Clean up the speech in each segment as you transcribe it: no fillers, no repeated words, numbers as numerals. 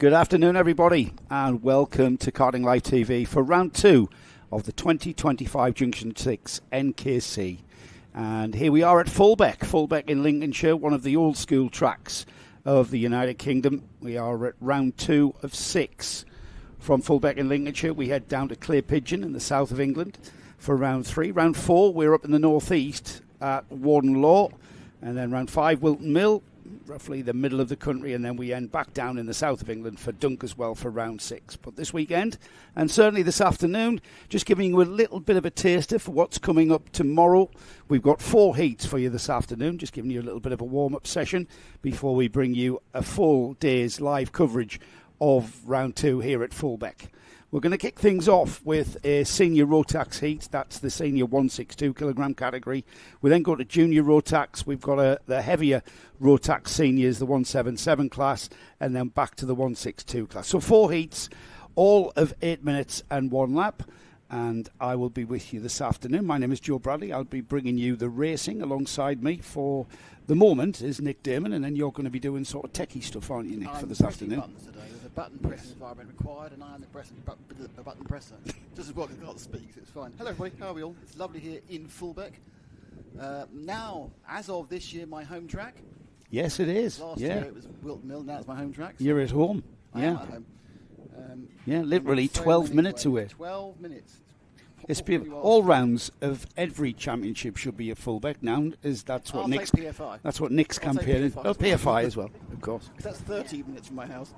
Good afternoon, everybody, and welcome to Karting Live TV for round 2 of the 2025 Junction 6 NKC. And here we are at Fulbeck in Lincolnshire, one of the old school tracks of the United Kingdom. We are at round 2 of 6. From Fulbeck in Lincolnshire, we head down to Clay Pigeon in the south of England for round 3. Round 4, we're up in the northeast at Warden Law, and then round 5, Wilton Mill, roughly the middle of the country, and then we end back down in the south of England for Dunk as well for round 6. But this weekend, and certainly this afternoon, just giving you a little bit of a taster for what's coming up tomorrow. We've got 4 heats for you this afternoon, just giving you a little bit of a warm-up session before we bring you a full day's live coverage of round 2 here at Fulbeck. We're going to kick things off with a senior Rotax heat. That's the senior 162 kilogram category. We then go to junior Rotax. We've got the heavier Rotax seniors, the 177 class, and then back to the 162 class. So 4 heats, all of 8 minutes and 1 lap. And I will be with you this afternoon. My name is Joe Bradley. I'll be bringing you the racing alongside me for the moment is Nick Damon, and then you're going to be doing sort of techie stuff, aren't you, Nick, for this afternoon? Today with a button press environment required, and I am the button presser. Just as well as I can't speak, so it's fine. Hello, everybody. How are we all? It's lovely here in Fulbeck. Now, as of this year, my home track. Yes, it is. Last year it was Wilton Mill. Now it's my home track. So you're at home. I am at home. Yeah, literally 12 minutes away. 12 minutes. It's beautiful. All rounds of every championship should be at Fulbeck now. That's what Nick's campaign is. Well, PFI as well, of course. That's 30 minutes from my house.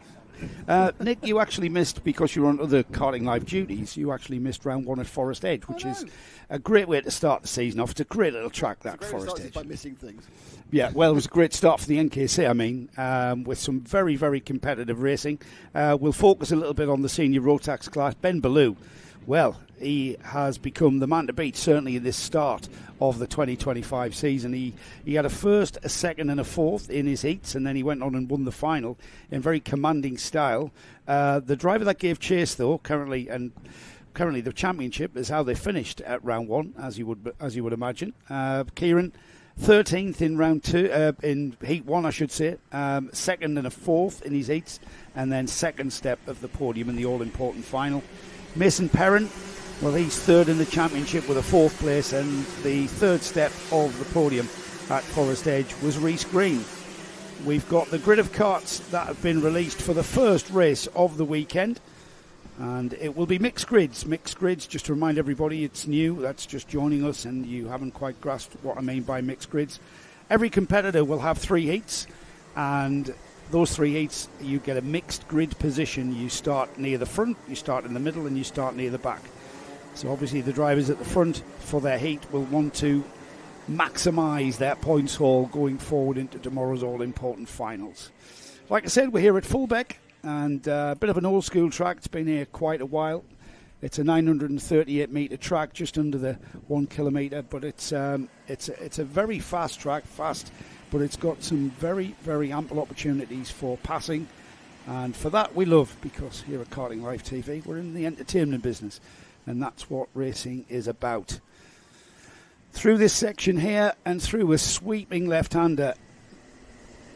Nick, you actually missed, because you're on other Karting Live duties, you actually missed round 1 at Forest Edge, which is a great way to start the season off. It's a great little track, that Forest Edge. By missing things. Yeah, well, it was a great start for the NKC, with some very, very competitive racing. We'll focus a little bit on the senior Rotax class. Ben Ballou, well, he has become the man to beat, certainly in this start of the 2025 season. He had a first, a second and a fourth in his heats, and then he went on and won the final in very commanding style. The driver that gave chase, though, currently the championship is how they finished at round 1, as you would imagine. Kieran, 13th in round 2, in heat 1, I should say. Second and a fourth in his heats, and then second step of the podium in the all-important final. Mason Perrin, well, he's third in the championship with a 4th place, and the third step of the podium at Forest Edge was Reese Green. We've got the grid of karts that have been released for the first race of the weekend, and it will be mixed grids. Mixed grids, just to remind everybody, it's new, that's just joining us, and you haven't quite grasped what I mean by mixed grids. Every competitor will have 3 heats, and those 3 heats, you get a mixed grid position. You start near the front, you start in the middle, and you start near the back. So obviously the drivers at the front for their heat will want to maximise their points haul going forward into tomorrow's all-important finals. Like I said, we're here at Fulbeck, and a bit of an old-school track. It's been here quite a while. It's a 938-metre track, just under the 1 kilometre, but it's a very fast track, but it's got some very, very ample opportunities for passing, and for that we love, because here at Karting Live TV we're in the entertainment business, and that's what racing is about. Through this section here, and through a sweeping left-hander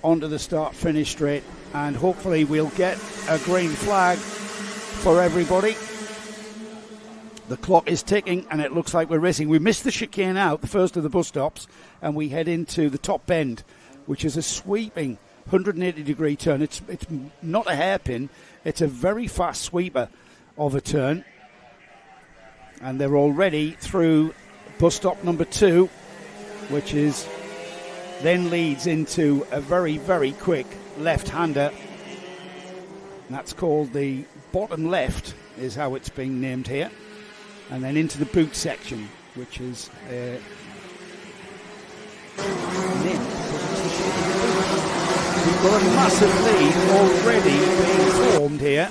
onto the start-finish straight, and hopefully we'll get a green flag for everybody. The clock is ticking, and it looks like we're racing. We missed the chicane out, the first of the bus stops, and we head into the top bend, which is a sweeping 180-degree turn. It's not a hairpin. It's a very fast sweeper of a turn. And they're already through bus stop number 2, which then leads into a very, very quick left-hander. And that's called the bottom left, is how it's being named here. And then into the boot section, which is we've got a massive lead already being formed here,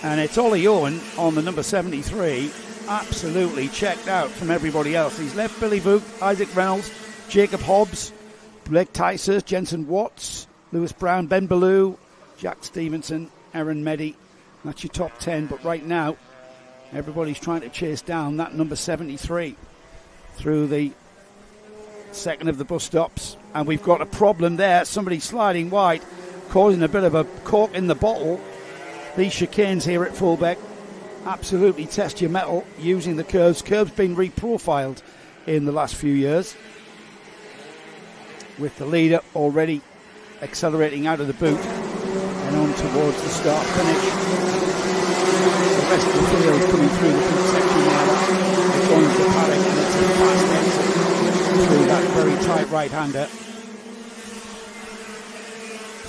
and it's Ollie Owen on the number 73, absolutely checked out from everybody else. He's left Billy Vogt, Isaac Reynolds, Jacob Hobbs, Blake Tyser, Jensen Watts, Lewis Brown, Ben Ballou, Jack Stevenson, Aaron Meddy. That's your top 10, but right now everybody's trying to chase down that number 73 through the second of the bus stops, and we've got a problem there. Somebody sliding wide, causing a bit of a cork in the bottle These chicanes here at Fulbeck absolutely test your mettle using the curves. Curves been reprofiled in the last few years, with the leader already accelerating out of the boot and on towards the start finish. The rest of the field coming through the boot section now. It joins the paddock and it's a fast exit through that very tight right-hander.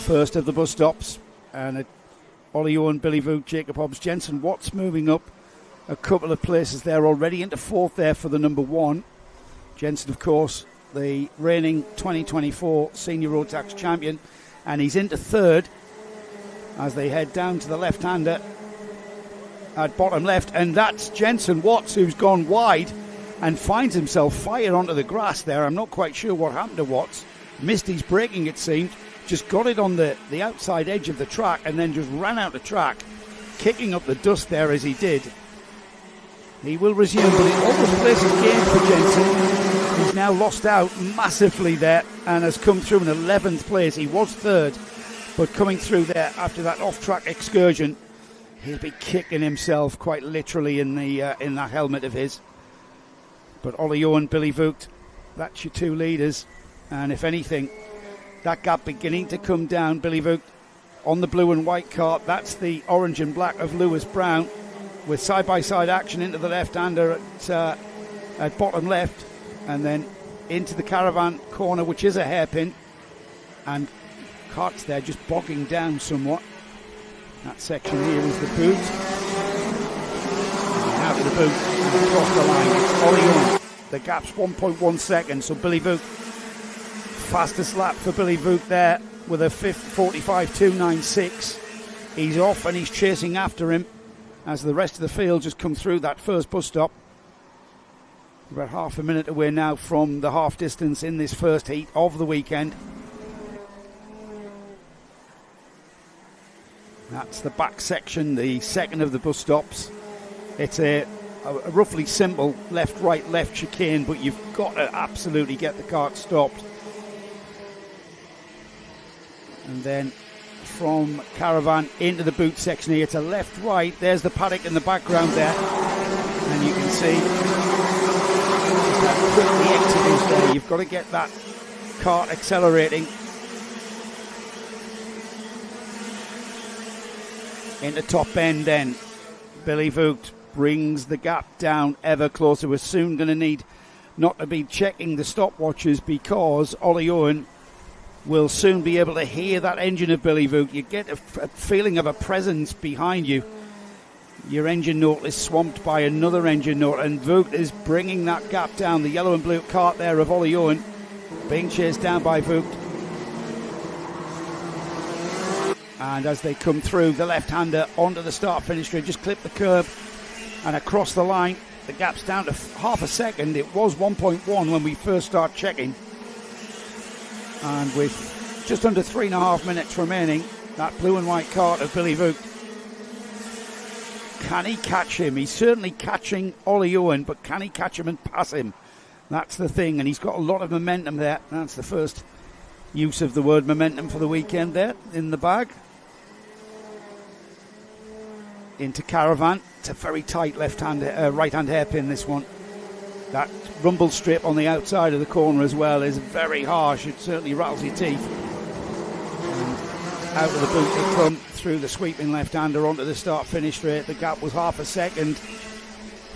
First of the bus stops, and Ollie Owen, Billy Vogt, Jacob Hobbs, Jensen Watts moving up a couple of places there already, into fourth there for the number one. Jensen, of course, the reigning 2024 Senior Rotax champion, and he's into third as they head down to the left-hander at bottom left, and that's Jensen Watts, who's gone wide and finds himself fired onto the grass there. I'm not quite sure what happened to Watts. Missed his braking, it seemed. Just got it on the outside edge of the track and then just ran out the track, kicking up the dust there as he did. He will resume, but it almost places gain for Jensen. He's now lost out massively there and has come through in 11th place. He was third, but coming through there after that off-track excursion, he'll be kicking himself quite literally in that helmet of his. But Ollie Owen, Billy Vogt, that's your two leaders, and if anything, that gap beginning to come down. Billy Vogt on the blue and white cart. That's the orange and black of Lewis Brown, with side-by-side action into the left-hander at bottom left, and then into the caravan corner, which is a hairpin, and carts there just bogging down somewhat. That section here is the boot. And out of the boot and across the line. It's Ollie Owen. The gap's 1.1 seconds, so Billy Vogt, fastest lap for Billy Vogt there with a 45.296. He's off and he's chasing after him as the rest of the field just come through that first bus stop. About half a minute away now from the half distance in this first heat of the weekend. That's the back section, the second of the bus stops. It's a roughly simple left-right left chicane, but you've got to absolutely get the cart stopped. And then from caravan into the boot section here, it's a left-right. There's the paddock in the background there, and you can see how quick the exit is there. You've got to get that cart accelerating into top end. Then Billy Vogt brings the gap down ever closer. We're soon going to need not to be checking the stopwatches, because Ollie Owen will soon be able to hear that engine of Billy Vogt. You get a feeling of a presence behind you. Your engine note is swamped by another engine note, and Vogt is bringing that gap down. The yellow and blue cart there of Ollie Owen being chased down by Vogt. And as they come through, the left-hander onto the start-finish straight, just clip the curb and across the line. The gap's down to half a second. It was 1.1 when we first start checking. And with just under 3.5 minutes remaining, that blue and white cart of Billy Vogt, can he catch him? He's certainly catching Ollie Owen, but can he catch him and pass him? That's the thing, and he's got a lot of momentum there. That's the first use of the word momentum for the weekend there in the bag. Into caravan. It's a very tight right-hand hairpin, this one. That rumble strip on the outside of the corner as well is very harsh. It certainly rattles your teeth. And out of the boot they come through the sweeping left-hander onto the start-finish straight. The gap was half a second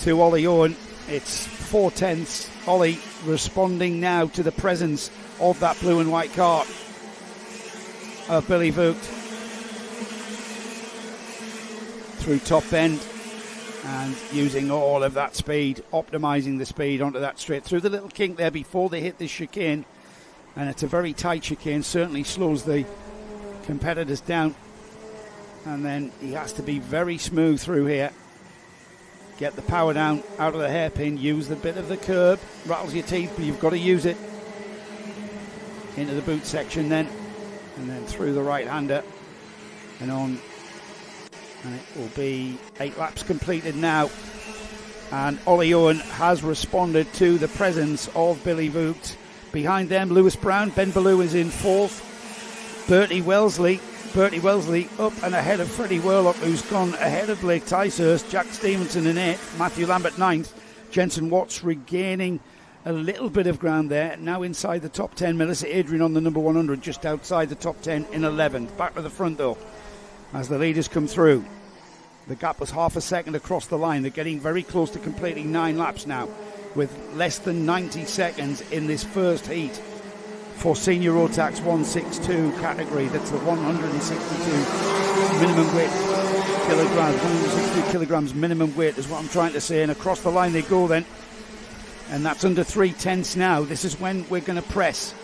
to Ollie Owen. It's 4/10. Ollie responding now to the presence of that blue and white cart of Billy Vogt through top end, and using all of that speed, optimising the speed onto that straight through the little kink there before they hit this chicane. And it's a very tight chicane, certainly slows the competitors down. And then he has to be very smooth through here. Get the power down out of the hairpin, use the bit of the curb, rattles your teeth, but you've got to use it. Into the boot section then, and then through the right-hander and on. And it will be 8 laps completed now. And Ollie Owen has responded to the presence of Billy Vogt. Behind them, Lewis Brown. Ben Ballou is in fourth. Bertie Wellesley Bertie Wellesley up and ahead of Freddie Worlock, who's gone ahead of Blake Ticehurst. Jack Stevenson in 8th, Matthew Lambert 9th, Jensen Watts regaining a little bit of ground there, now inside the top 10. Melissa Adrian on the number 100, just outside the top 10 in 11th. Back to the front though, as the leaders come through. The gap was half a second across the line. They're getting very close to completing 9 laps now, with less than 90 seconds in this first heat for senior Rotax 162 category. That's the 162 minimum weight kilograms. 162 kilograms minimum weight is what I'm trying to say. And across the line they go then. And that's under 3/10 now. This is when we're going to press.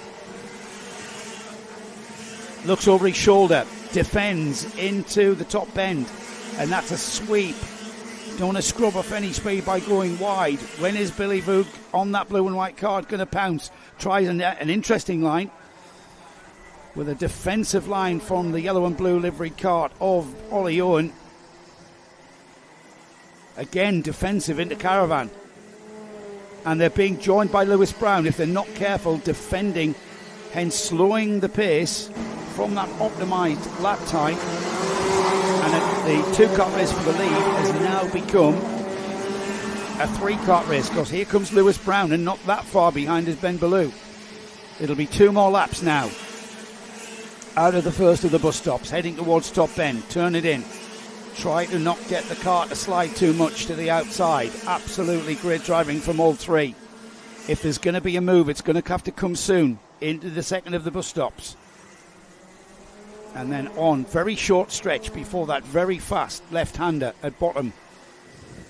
Looks over his shoulder. Defends into the top bend. And that's a sweep. Don't want to scrub off any speed by going wide. When is Billy Voog on that blue and white card going to pounce? Tries an interesting line with a defensive line from the yellow and blue livery card of Ollie Owen. Again, defensive into Caravan. And they're being joined by Lewis Brown, if they're not careful, defending, hence slowing the pace from that optimised lap time. And the 2-car race for the lead has now become a 3-car race, because here comes Lewis Brown, and not that far behind is Ben Ballou. It'll be 2 more laps now out of the first of the bus stops, heading towards top bend. Turn it in. Try to not get the car to slide too much to the outside. Absolutely great driving from all 3. If there's going to be a move, it's going to have to come soon into the second of the bus stops. And then on, very short stretch before that very fast left-hander at bottom.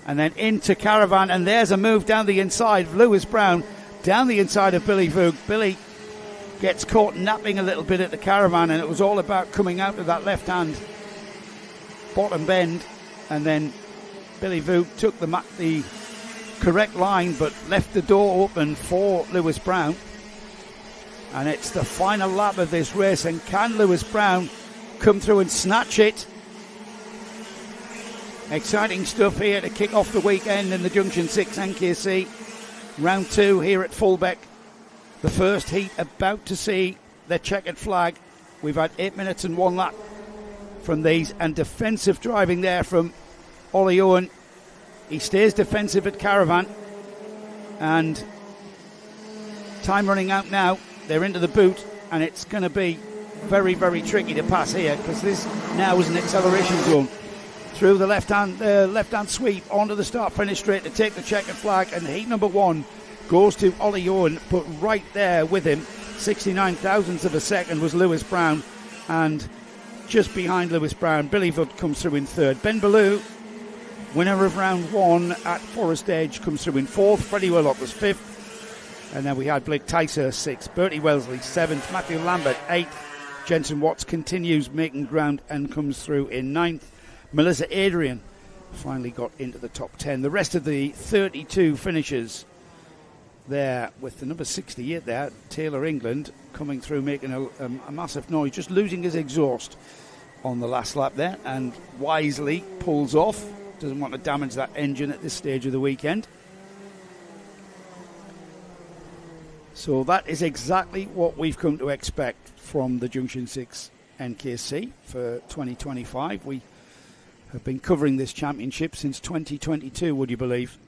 And then into Caravan, and there's a move down the inside of Lewis Brown, down the inside of Billy Voog. Billy gets caught napping a little bit at the Caravan, and it was all about coming out of that left-hand bottom bend. And then Billy Voog took the correct line, but left the door open for Lewis Brown. And it's the final lap of this race, and can Lewis Brown come through and snatch it? Exciting stuff here to kick off the weekend in the Junction 6 NKC. Round 2 here at Fulbeck. The first heat about to see the checkered flag. We've had 8 minutes and 1 lap from these, and defensive driving there from Ollie Owen. He stays defensive at Caravan, and time running out now. They're into the boot, and it's going to be very, very tricky to pass here, because this now is an acceleration zone. Through the left-hand sweep onto the start-finish straight to take the checkered flag, and heat number 1 goes to Ollie Owen, but right there with him, 69 thousandths of a second, was Lewis Brown, and just behind Lewis Brown, Billy Vood comes through in 3rd. Ben Ballou, winner of round 1 at Forest Edge, comes through in 4th. Freddie Worlock was 5th. And then we had Blake Ticehurst 6th, Bertie Wellesley 7th, Matthew Lambert 8th, Jensen Watts continues making ground and comes through in 9th. Melissa Adrian finally got into the top 10. The rest of the 32 finishers there, with the number 68 there, Taylor England, coming through making a massive noise, just losing his exhaust on the last lap there, and wisely pulls off, doesn't want to damage that engine at this stage of the weekend. So that is exactly what we've come to expect from the Junction 6 NKC for 2025. We have been covering this championship since 2022, would you believe?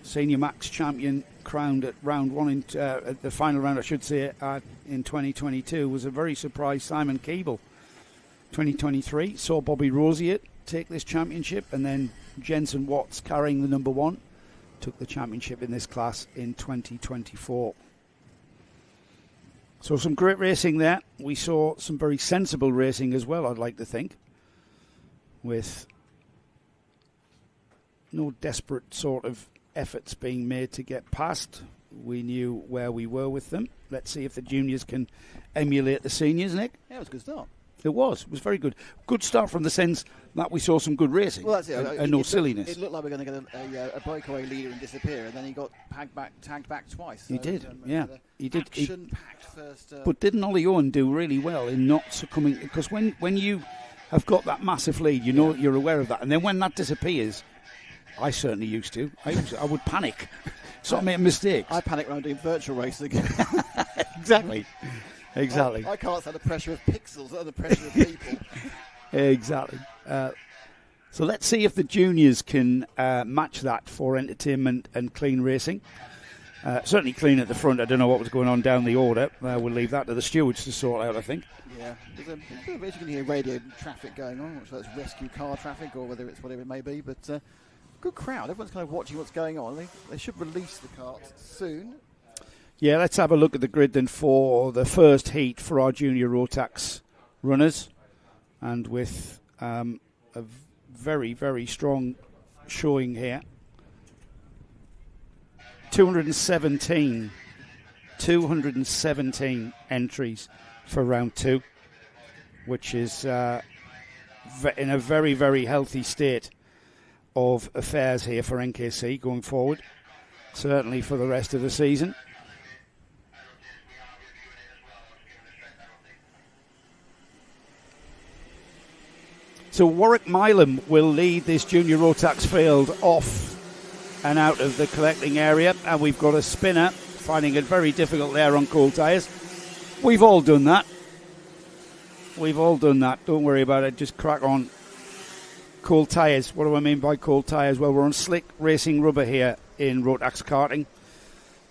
Senior Max champion crowned at round 1, at the final round, I should say, in 2022 was a very surprised Simon Keeble. 2023 saw Bobby Rosier take this championship, and then Jensen Watts, carrying the number 1, took the championship in this class in 2024. So some great racing there. We saw some very sensible racing as well, I'd like to think, with no desperate sort of efforts being made to get past. We knew where we were with them. Let's see if the juniors can emulate the seniors, Nick. Yeah, it was a good start. It was very good. Good start from the sense that we saw some good racing. Well, that's it. And no silliness. It looked like we were going to get a breakaway leader and disappear, and then he got tagged back twice. So he did, yeah. He did. Action-packed first. But didn't Ollie Owen do really well in not succumbing? Because when you have got that massive lead, you know you're aware of that. And then when that disappears, I certainly used to. I would panic. So I made mistakes. I panic when I'm doing virtual racing. Exactly. Exactly. I can't stand the pressure of pixels, not the pressure of people. Exactly. So let's see if the juniors can match that for entertainment and clean racing. Certainly clean at the front. I don't know what was going on down the order. We'll leave that to the stewards to sort out, I think. Yeah, there's a bit of, as you can hear, radio traffic going on, whether it's rescue car traffic or whether it's whatever it may be. But good crowd. Everyone's kind of watching what's going on. They should release the carts soon. Yeah, let's have a look at the grid then for the first heat for our junior Rotax runners. And with a very, very strong showing here. 217 entries for round 2, which is in a very, very healthy state of affairs here for NKC going forward, certainly for the rest of the season. So Warwick Milam will lead this junior Rotax field off and out of the collecting area, and we've got a spinner finding it very difficult there on cold tyres. We've all done that. Don't worry about it, just crack on. Cold tyres. What do I mean by cold tyres? Well, we're on slick racing rubber here in Rotax karting,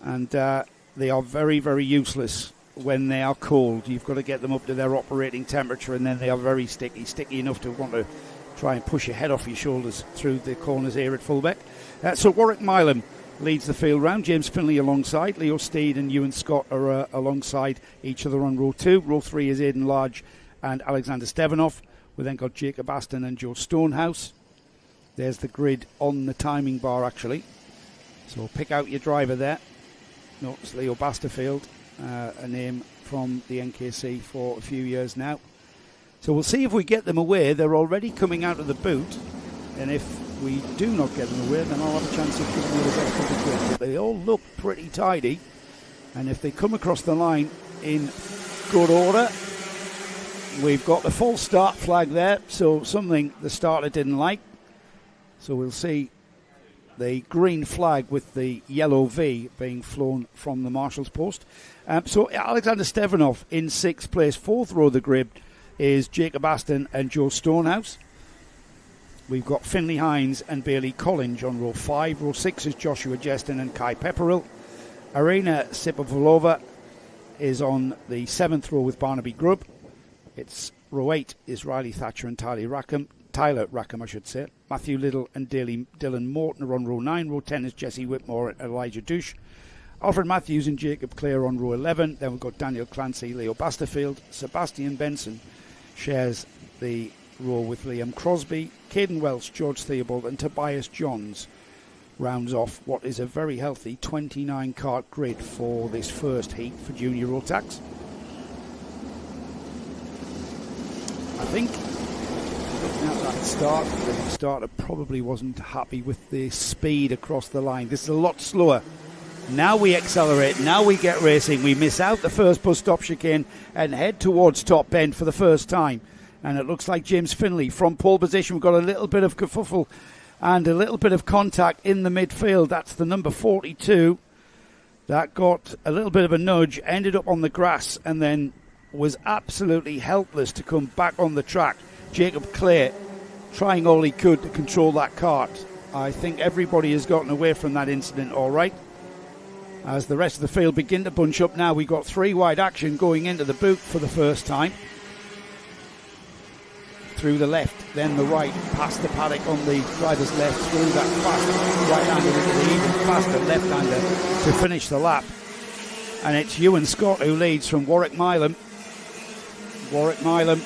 and they are very, very useless when they are cold. You've got to get them up to their operating temperature, and then they are very sticky enough to want to try and push your head off your shoulders through the corners here at Fulbeck. So Warwick Milam leads the field round. James Finley alongside. Leo Steed and Ewan Scott are alongside each other on row 2. Row 3 is Aidan Large and Alexander Stevanoff. We then got Jacob Aston and Joe Stonehouse. There's the grid on the timing bar, actually. So pick out your driver there. No, it's Leo Basterfield, a name from the NKC for a few years now. So we'll see if we get them away. They're already coming out of the boot, and if we do not get them away, then I'll have a chance of giving you the best of the grid. But they all look pretty tidy, and if they come across the line in good order, we've got the false start flag there, so something the starter didn't like. So we'll see the green flag with the yellow V being flown from the marshal's post. So Alexander Stevanoff in 6th place. 4th row of the grid is Jacob Aston and Joe Stonehouse. We've got Finley Hines and Bailey Collins on row 5. Row 6 is Joshua Jeston and Kai Pepperell. Arena Sipovalova is on the 7th row with Barnaby Grubb. It's row 8 is Riley Thatcher and Tyler Rackham, I should say. Matthew Little and Dylan Morton are on row 9. Row 10 is Jesse Whitmore and Elijah Douche. Alfred Matthews and Jacob Clare on row 11. Then we've got Daniel Clancy, Leo Basterfield. Sebastian Benson shares the row with Liam Crosby. Caden Welch, George Theobald and Tobias Johns rounds off what is a very healthy 29 kart grid for this first heat for junior Rotax. I think looking at that start, the starter probably wasn't happy with the speed across the line. This is a lot slower. Now we accelerate, now we get racing. We miss out the first bus stop chicane and head towards Top Bend for the first time. And it looks like James Finley from pole position. We've got a little bit of kerfuffle and a little bit of contact in the midfield. That's the number 42. That got a little bit of a nudge, ended up on the grass, and then was absolutely helpless to come back on the track. Jacob Clare trying all he could to control that kart. I think everybody has gotten away from that incident all right. As the rest of the field begin to bunch up now, we've got 3 wide action going into the boot for the first time. Through the left, then the right, past the paddock on the driver's left, through that fast right-hander into the even faster left-hander to finish the lap. And it's Ewan Scott who leads from Warwick Milam. Warwick Milam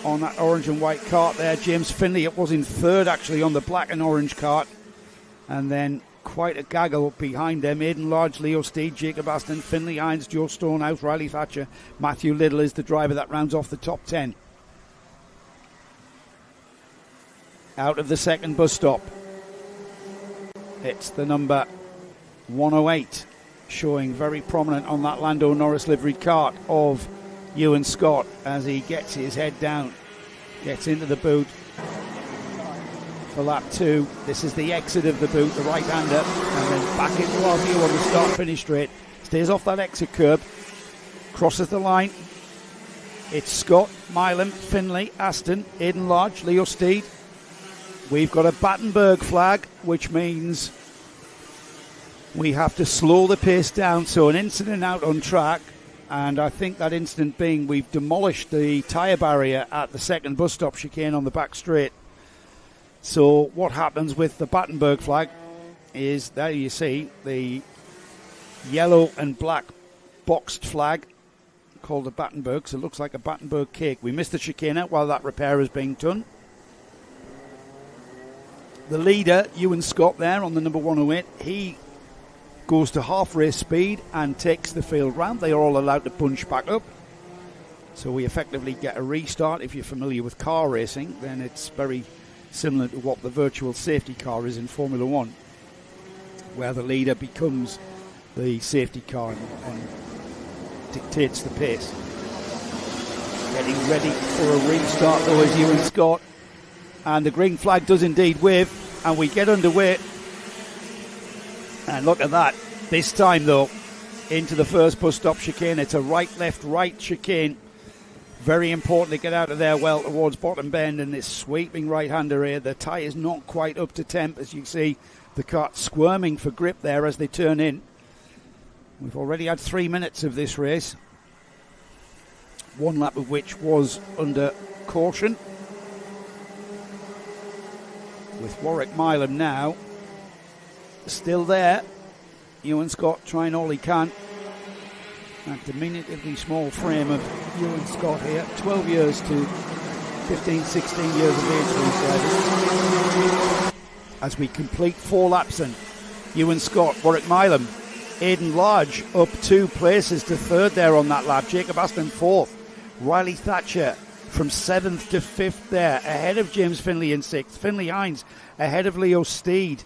on that orange and white kart there. James Finley, it was in 3rd actually on the black and orange kart. And then quite a gaggle behind them. Aidan Large, Leo Steed, Jacob Aston, Finley Hines, Joe Stonehouse, Riley Thatcher. Matthew Little is the driver that rounds off the top 10. Out of the second bus stop, it's the number 108 showing very prominent on that Lando Norris liveried kart of Ewan Scott as he gets his head down, gets into the boot for lap 2. This is the exit of the boot, the right-hander, and then back into our view on the start-finish straight. Stays off that exit curb, Crosses the line. It's Scott, Milam, Finlay, Aston, Aidan Lodge, Leo Steed. We've got a Battenberg flag, which means we have to slow the pace down. So an incident out on track, and I think that incident being we've demolished the tyre barrier at the second bus stop chicane on the back straight. So what happens with the Battenberg flag is, there you see the yellow and black boxed flag called a Battenberg, so it looks like a Battenberg cake. We missed the chicane out while that repair is being done. The leader, Ewan Scott, there on the number 108, he goes to half race speed and takes the field round. They are all allowed to punch back up. So we effectively get a restart. If you're familiar with car racing, then it's very similar to what the virtual safety car is in Formula One, where the leader becomes the safety car and dictates the pace. Getting ready for a restart though is Ewan Scott, and the green flag does indeed wave, and we get underway. And look at that, this time though into the first bus stop chicane. It's a right left right chicane, very important to get out of there well towards bottom bend, and this sweeping right hander here. The tyre is not quite up to temp, as you see the cart squirming for grip there as they turn in. We've already had 3 minutes of this race, one lap of which was under caution. With Warwick Milam now still there. Ewan Scott trying all he can. That diminutively small frame of Ewan Scott here, 12 years to 15, 16 years of age for these drivers. As we complete 4 laps, and Ewan Scott, Warwick Milam, Aidan Large up 2 places to 3rd there on that lap. Jacob Aston 4th. Riley Thatcher from 7th to 5th there, ahead of James Finlay in 6th. Finlay Hines ahead of Leo Steed.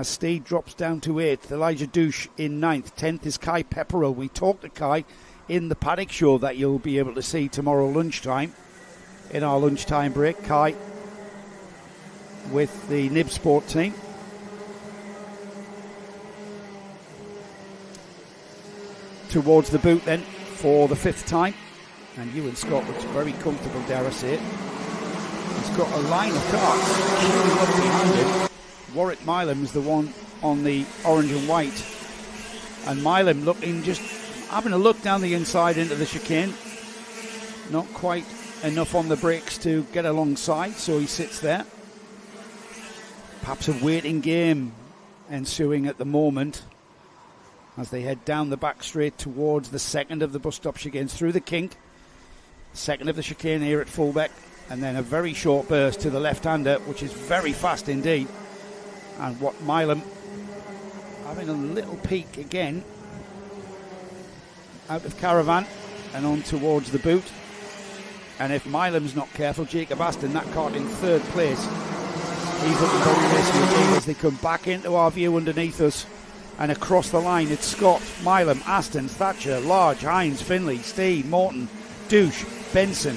Steed drops down to 8th. Elijah Douche in 9th. 10th is Kai Pepperell. We talked to Kai in the paddock show that you'll be able to see tomorrow lunchtime, in our lunchtime break. Kai with the Nib Sport team. Towards the boot then for the 5th time, and Ewan Scott looks very comfortable, dare I say it. He's got a line of carts queuing up behind him. Warwick Milam's the one on the orange and white, and Milam looking, just having a look down the inside into the chicane. Not quite enough on the brakes to get alongside, so he sits there. Perhaps a waiting game ensuing at the moment as they head down the back straight towards the second of the bus stop chicanes, through the kink. Second of the chicane here at Fulbeck, and then a very short burst to the left-hander, which is very fast indeed. And what Milam having a little peek again out of Caravan and on towards the boot. And if Milam's not careful, Jacob Aston, that cart in 3rd place, he's looking very risky indeed as they come back into our view underneath us. And across the line, it's Scott, Milam, Aston, Thatcher, Large, Hines, Finlay, Steed, Morton, Douche, Benson,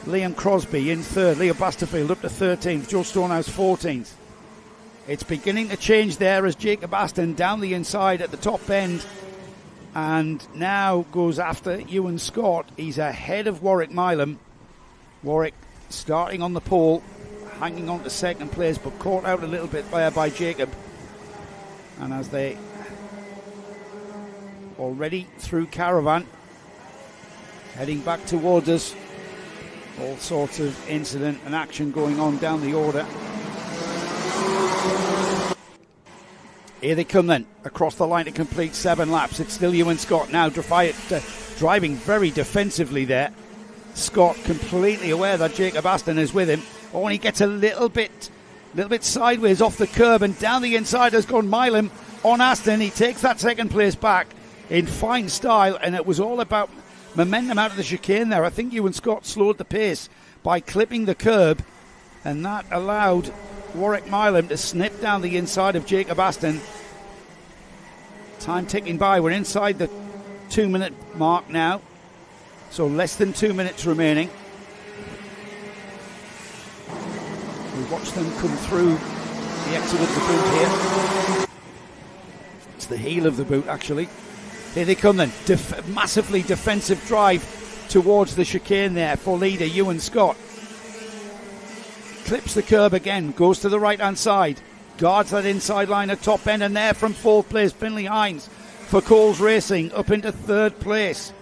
Liam Crosby in 3rd, Leo Basterfield up to 13th, Joe Stonehouse 14th. It's beginning to change there as Jacob Aston down the inside at the top end, and now goes after Ewan Scott. He's ahead of Warwick Milam. Warwick starting on the pole, hanging on to 2nd place, but caught out a little bit there by Jacob. And as they already through Caravan, heading back towards us, all sorts of incident and action going on down the order. Here they come then, across the line to complete 7 laps. It's still Ewan Scott now, driving very defensively there. Scott completely aware that Jacob Aston is with him. Oh, and he gets a little bit sideways off the curb, and down the inside has gone Milam on Aston. He takes that 2nd place back in fine style, and it was all about momentum out of the chicane there. I think Ewan Scott slowed the pace by clipping the curb, and that allowed Warwick Milam to snip down the inside of Jacob Aston. Time ticking by. We're inside the 2-minute mark now, so less than 2 minutes remaining. We watch them come through the exit of the boot here. It's the heel of the boot actually. Here they come then. Massively defensive drive towards the chicane there for leader Ewan Scott. Clips the curb again, goes to the right-hand side, guards that inside line at top end, and there from 4th place, Finlay Hines for Coles Racing up into 3rd place.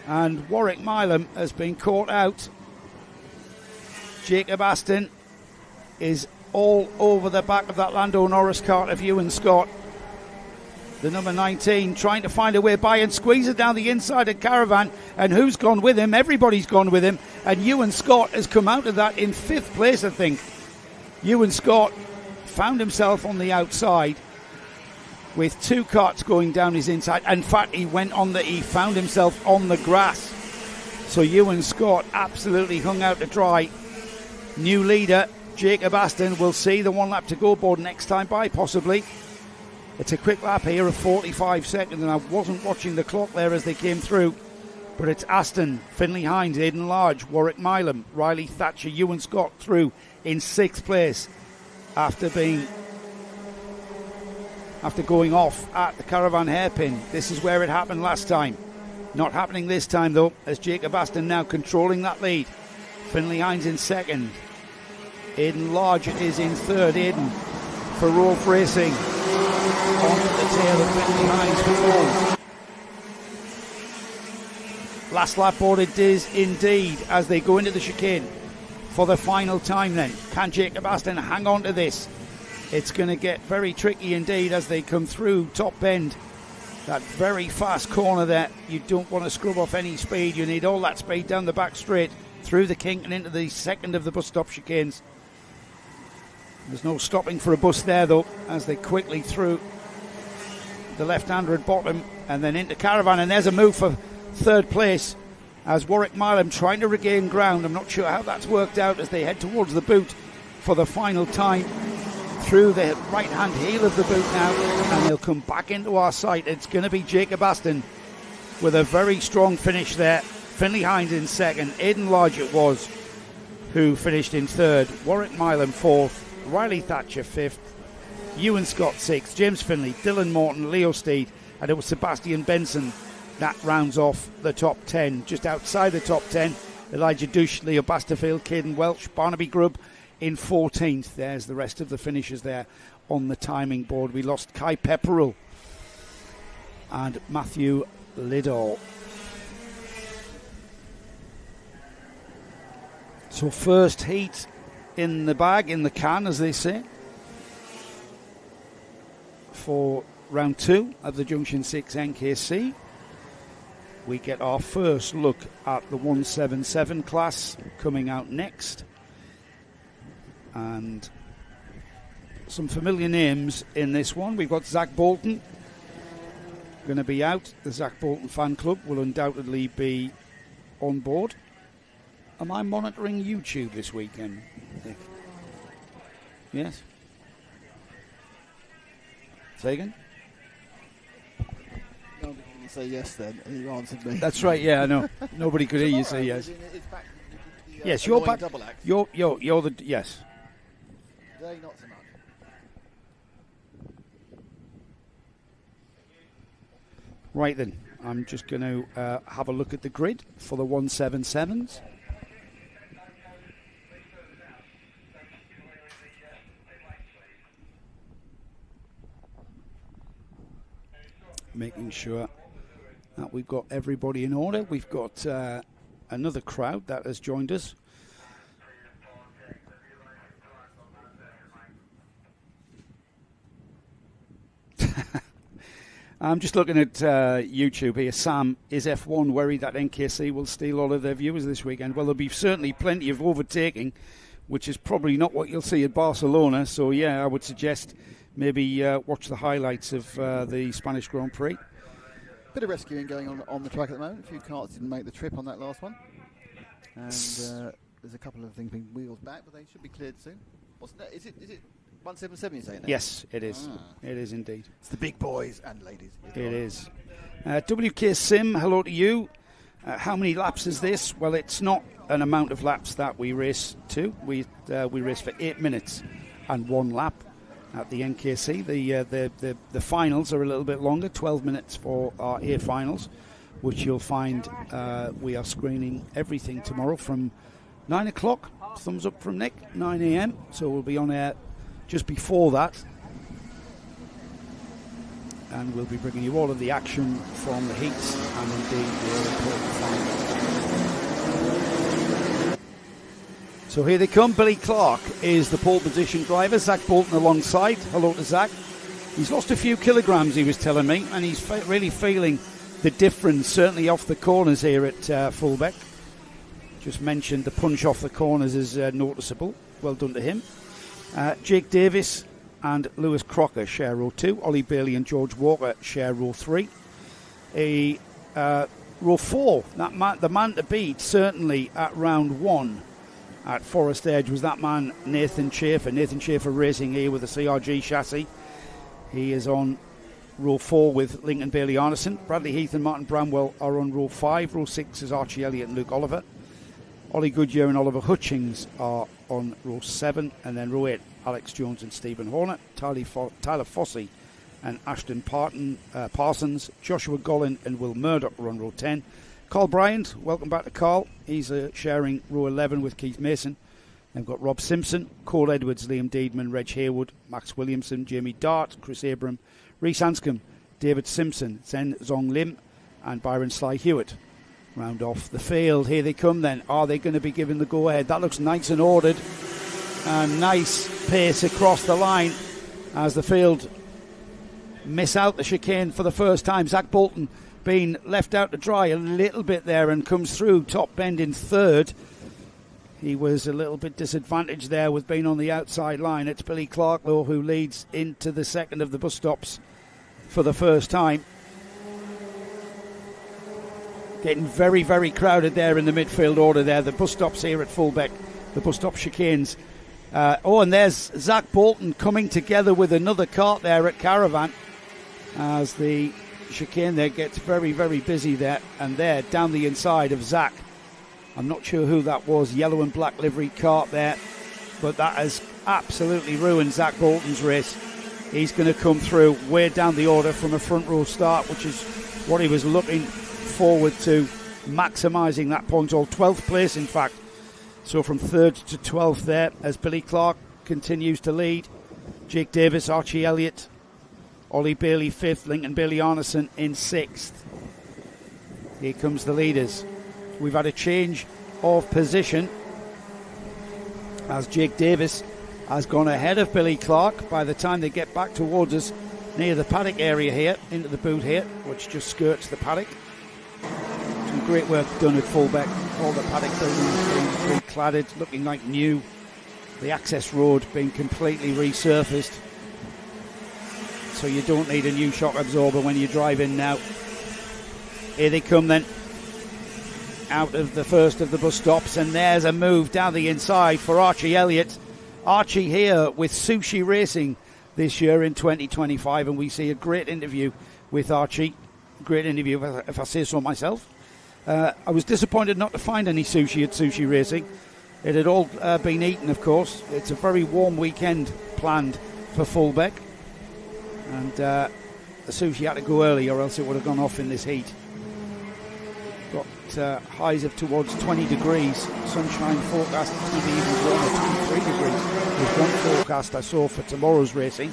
And Warwick Milam has been caught out. Jacob Aston is all over the back of that Lando Norris cart of Ewan Scott. The number 19 trying to find a way by and squeeze it down the inside of Caravan. And who's gone with him? Everybody's gone with him. And Ewan Scott has come out of that in 5th place, I think. Ewan Scott found himself on the outside with 2 carts going down his inside. In fact, he found himself on the grass. So Ewan Scott absolutely hung out to dry. New leader, Jacob Aston, will see the 1 lap to go board next time by, possibly. It's a quick lap here of 45 seconds, and I wasn't watching the clock there as they came through. But it's Aston, Finlay Hines, Aidan Large, Warwick Milam, Riley Thatcher, Ewan Scott through in 6th place after going off at the Caravan hairpin. This is where it happened last time. Not happening this time though, as Jacob Aston now controlling that lead. Finlay Hines in 2nd. Aidan Large is in 3rd. Aidan for Rolf Racing. On the tail of Finlay Hines for goal. Last lap board it is indeed as they go into the chicane for the final time then. Can Jacob Aston hang on to this? It's going to get very tricky indeed as they come through top bend. That very fast corner there. You don't want to scrub off any speed. You need all that speed down the back straight through the kink and into the 2nd of the bus stop chicanes. There's no stopping for a bus there though as they quickly through the left-hander at bottom and then into Caravan, and there's a move for 3rd place as Warwick Milam trying to regain ground. I'm not sure how that's worked out as they head towards the boot for the final time through the right-hand heel of the boot now, and they'll come back into our sight. It's going to be Jacob Aston with a very strong finish there. Finlay Hines in 2nd, Aidan Large it was who finished in 3rd, Warwick Milam 4th, Riley Thatcher 5th, Ewan Scott 6th, James Finlay, Dylan Morton, Leo Steed, and it was Sebastian Benson that rounds off the top 10. Just outside the top 10, Elijah Douche, Leo Basterfield, Caden Welch, Barnaby Grubb in 14th. There's the rest of the finishers there on the timing board. We lost Kai Pepperell and Matthew Liddell. So first heat in the bag, in the can as they say, for round 2 of the Junction 6 NKC. We get our first look at the 177 class coming out next, and some familiar names in this one. We've got Zach Bolton going to be out. The Zach Bolton fan club will undoubtedly be on board. Am I monitoring YouTube this weekend, Nick? Yes? Say again? Nobody can say yes then, and you answered me. That's right, yeah, I know. Nobody could hear you say yes. It's back to the, Yes, you're back. Double act. You're the, yes. Today, not so much. Right then, I'm just going to have a look at the grid for the 177s. Making sure that we've got everybody in order. We've got another crowd that has joined us. I'm just looking at YouTube here. Sam, is F1 worried that NKC will steal all of their viewers this weekend? Well, there'll be certainly plenty of overtaking, which is probably not what you'll see at Barcelona. So, yeah, I would suggest maybe watch the highlights of the Spanish Grand Prix. Bit of rescuing going on the track at the moment. A few carts didn't make the trip on that last one. And there's a couple of things being wheeled back, but they should be cleared soon. What's that? Is it 177 you're saying now? Yes, it is. It is indeed. It's the big boys and ladies. It is. WK Sim, hello to you. How many laps is this? Well, it's not an amount of laps that we race to. We race for 8 minutes and 1 lap. at the NKC. The finals are a little bit longer, 12 minutes for our A finals, which you'll find we are screening everything tomorrow from 9 o'clock. Thumbs up from Nick, 9 a.m. So we'll be on air just before that. And we'll be bringing you all of the action from the heats and indeed the all-important final. So here they come. Billy Clark is the pole position driver. Zach Bolton alongside. Hello to Zach. He's lost a few kilograms, he was telling me, and he's really feeling the difference, certainly off the corners here at Fulbeck. Just mentioned the punch off the corners is noticeable. Well done to him. Jake Davis and Lewis Crocker share row 2. Ollie Bailey and George Walker share row 3. Row 4, the man to beat certainly at round 1 at Forest Edge was that man Nathan Schaefer. Nathan Schaefer racing here with a CRG chassis. He is on row 4 with Lincoln Bailey Arneson. Bradley Heath and Martin Bramwell are on row 5. Row 6 is Archie Elliott and Luke Oliver. Ollie Goodyear and Oliver Hutchings are on row 7, and then row 8, Alex Jones and Stephen Horner, Tyler Fossey and Ashton Parsons, Joshua Gollin and Will Murdoch are on row 10. Carl Bryant, welcome back to Carl. He's sharing row 11 with Keith Mason. They've got Rob Simpson, Cole Edwards, Liam Deedman, Reg Haywood, Max Williamson, Jamie Dart, Chris Abram, Rhys Anscombe, David Simpson, Zen Zong Lim and Byron Sly Hewitt. Round off the field. Here they come then. Are they going to be given the go-ahead? That looks nice and ordered. And nice pace across the line as the field miss out the chicane for the first time. Zach Bolton being left out to dry a little bit there and comes through top bend in third. He was a little bit disadvantaged there with being on the outside line. It's Billy Clark, though, who leads into the second of the bus stops for the first time. Getting very, very crowded there in the midfield order there. The bus stops here at Fulbeck, the bus stop chicanes. And there's Zach Bolton coming together with another cart there at Caravan as the chicane there gets very, very busy there. And there, down the inside of Zach. I'm not sure who that was, yellow and black livery cart there. But that has absolutely ruined Zach Bolton's race. He's going to come through way down the order from a front row start, which is what he was looking forward to, maximising that point, all 12th place in fact. So from 3rd to 12th there as Billy Clark continues to lead. Jake Davis, Archie Elliott, Ollie Bailey 5th, Lincoln Bailey Arneson in 6th. Here comes the leaders. We've had a change of position as Jake Davis has gone ahead of Billy Clark. By the time they get back towards us near the paddock area here, into the boot here, which just skirts the paddock. Some great work done at Fulbeck. All the paddock buildings being recladded, looking like new. The access road being completely resurfaced. So you don't need a new shock absorber when you drive in now. Here they come then. Out of the first of the bus stops, and there's a move down the inside for Archie Elliott. Archie here with Sushi Racing this year in 2025, and we see a great interview with Archie. Great interview, if I say so myself. I was disappointed not to find any sushi at Sushi Racing. It had all been eaten, of course. It's a very warm weekend planned for Fulbeck, and the sushi had to go early or else it would have gone off in this heat. Got highs of towards 20 degrees, sunshine forecast, it's going to be even warmer, 23 degrees is one forecast I saw for tomorrow's racing.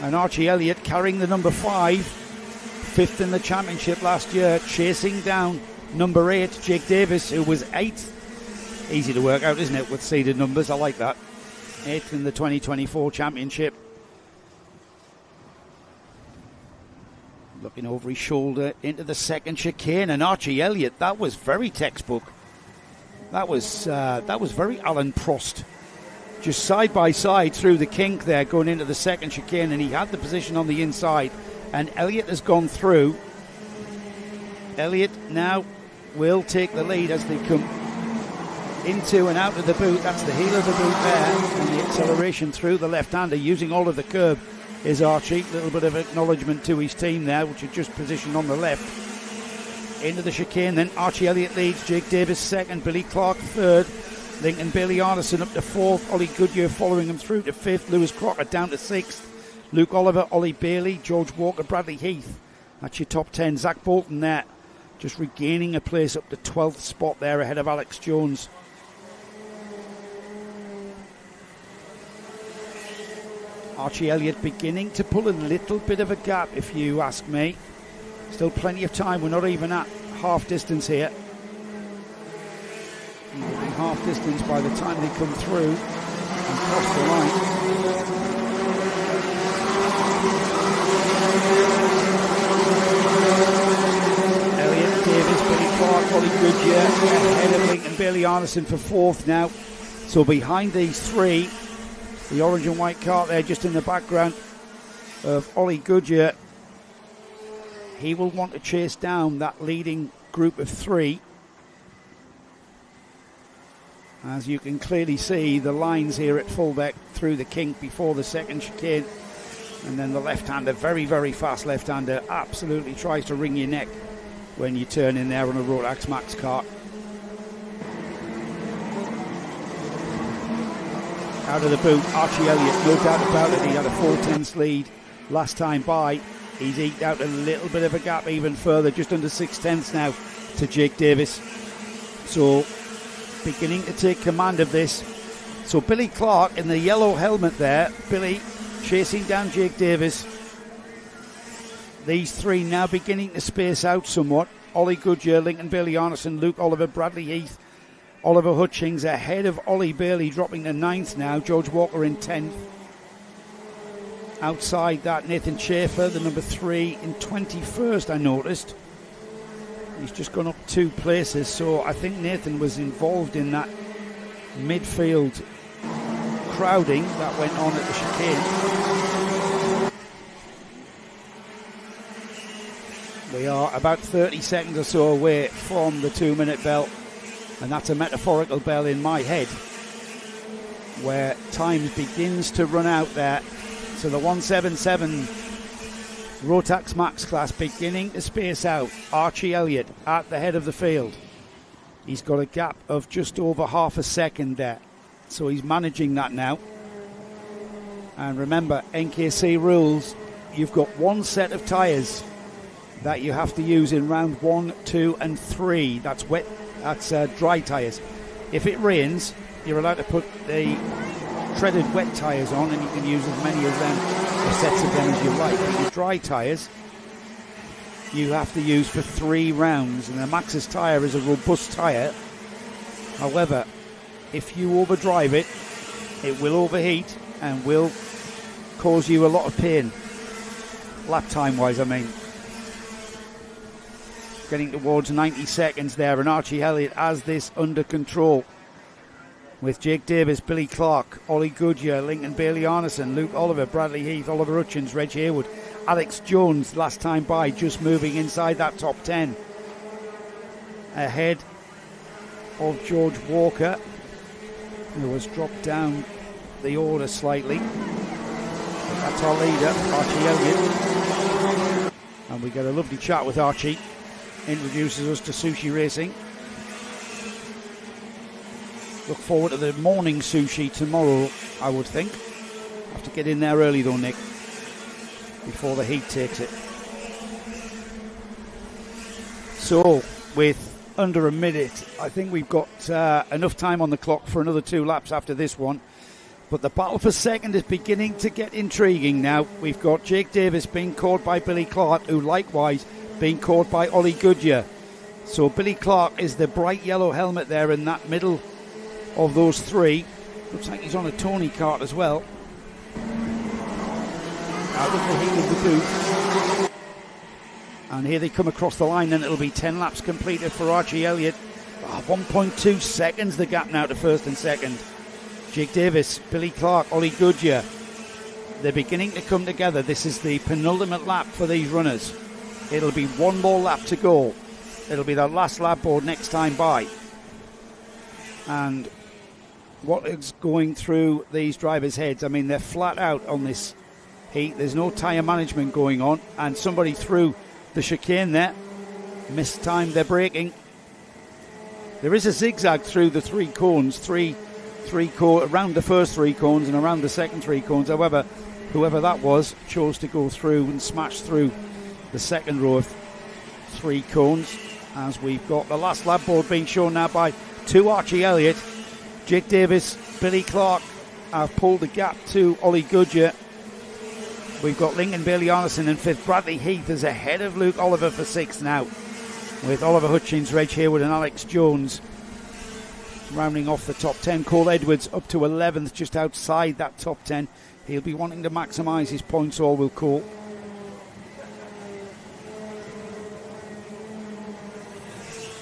And Archie Elliott carrying the number 5, 5th in the championship last year, chasing down number 8, Jake Davis, who was 8th. Easy to work out, isn't it, with seeded numbers? I like that. 8th in the 2024 championship. Looking over his shoulder into the second chicane, and Archie Elliott, that was very textbook. That was very Alan Prost. Just side by side through the kink there, going into the second chicane, and he had the position on the inside, and Elliott has gone through. Elliott now will take the lead as they come into and out of the boot. That's the heel of the boot there, and the acceleration through the left-hander using all of the curb is Archie. A little bit of acknowledgement to his team there, which are just positioned on the left. Into the chicane then, Archie Elliott leads, Jake Davis second, Billy Clark third, Lincoln Bailey Arneson up to 4th. Ollie Goodyear following him through to 5th. Lewis Crocker down to 6th. Luke Oliver, Ollie Bailey, George Walker, Bradley Heath. That's your top 10. Zach Bolton there, just regaining a place up to 12th spot there ahead of Alex Jones. Archie Elliott beginning to pull a little bit of a gap, if you ask me. Still plenty of time. We're not even at half distance here. It will be half distance by the time they come through and cross the line. Elliott, Davis, Billy Clark, Ollie Goodyear ahead of Lincoln Bailey Arneson for 4th now. So behind these three, the orange and white cart there just in the background of Ollie Goodyear. He will want to chase down that leading group of three. As you can clearly see, the lines here at Fulbeck through the kink before the second chicane. And then the left-hander, very, very fast left-hander, absolutely tries to wring your neck when you turn in there on a Rotax Max cart. Out of the boot, Archie Elliott, no doubt about it. He had a 4/10 lead last time by. He's eked out a little bit of a gap even further, just under 6/10 now to Jake Davis. So beginning to take command of this. So Billy Clark in the yellow helmet there. Billy chasing down Jake Davis. These three now beginning to space out somewhat. Ollie Goodyear, Lincoln Bailey Arneson, Luke Oliver, Bradley Heath, Oliver Hutchings ahead of Ollie Bailey, dropping to 9th now. George Walker in 10th. Outside that, Nathan Schaefer, the number 3, in 21st, I noticed. He's just gone up 2 places, so I think Nathan was involved in that midfield crowding that went on at the chicane. We are about 30 seconds or so away from the 2-minute bell, and that's a metaphorical bell in my head, where time begins to run out there. So the 177 Rotax Max class beginning to space out. Archie Elliott at the head of the field. He's got a gap of just over half a second there. So he's managing that now. And remember, NKC rules, you've got one set of tyres that you have to use in round 1, 2 and 3. That's wet. That's dry tyres. If it rains, you're allowed to put the treaded wet tyres on, and you can use as many of them, or sets of them, as you like. But your dry tyres you have to use for 3 rounds, and the Maxxis tyre is a robust tyre. However, if you overdrive it, it will overheat and will cause you a lot of pain, lap time wise I mean. Getting towards 90 seconds there, and Archie Elliott has this under control with Jake Davis, Billy Clark, Ollie Goodyear, Lincoln Bailey Arneson, Luke Oliver, Bradley Heath, Oliver Hutchins, Reg Haywood, Alex Jones last time by, just moving inside that top 10 ahead of George Walker, who has dropped down the order slightly. That's our leader, Archie Elliott, and we get a lovely chat with Archie. Introduces us to sushi racing. Look forward to the morning sushi tomorrow, I would think. Have to get in there early though, Nick, before the heat takes it. So, with under a minute, I think we've got enough time on the clock for another 2 laps after this one. But the battle for second is beginning to get intriguing now. We've got Jake Davis being caught by Billy Clark, who likewise being caught by Ollie Goodyear. So Billy Clark is the bright yellow helmet there in that middle of those 3. Looks like he's on a Tony kart as well. Out of the heat of the boot. And here they come across the line, and it'll be 10 laps completed for Archie Elliott. 1.2 seconds the gap now to first and second. Jake Davis, Billy Clark, Ollie Goodyear. They're beginning to come together. This is the penultimate lap for these runners. It'll be 1 more lap to go. It'll be the last lap board next time by. And what is going through these drivers' heads? I mean, they're flat out on this heat. There's no tyre management going on. And somebody through the chicane there mistimed their braking. There is a zigzag through the 3 cones, around the first 3 cones and around the second 3 cones. However, whoever that was chose to go through and smash through the second row of 3 cones, as we've got the last lap board being shown now by 2 Archie Elliott. Jake Davis, Billy Clark have pulled the gap to Ollie Goodyear. We've got Lincoln Bailey Arneson in 5th. Bradley Heath is ahead of Luke Oliver for 6th now, with Oliver Hutchins, Reg Hayward and Alex Jones rounding off the top 10. Cole Edwards up to 11th, just outside that top 10. He'll be wanting to maximise his points, all will Cole.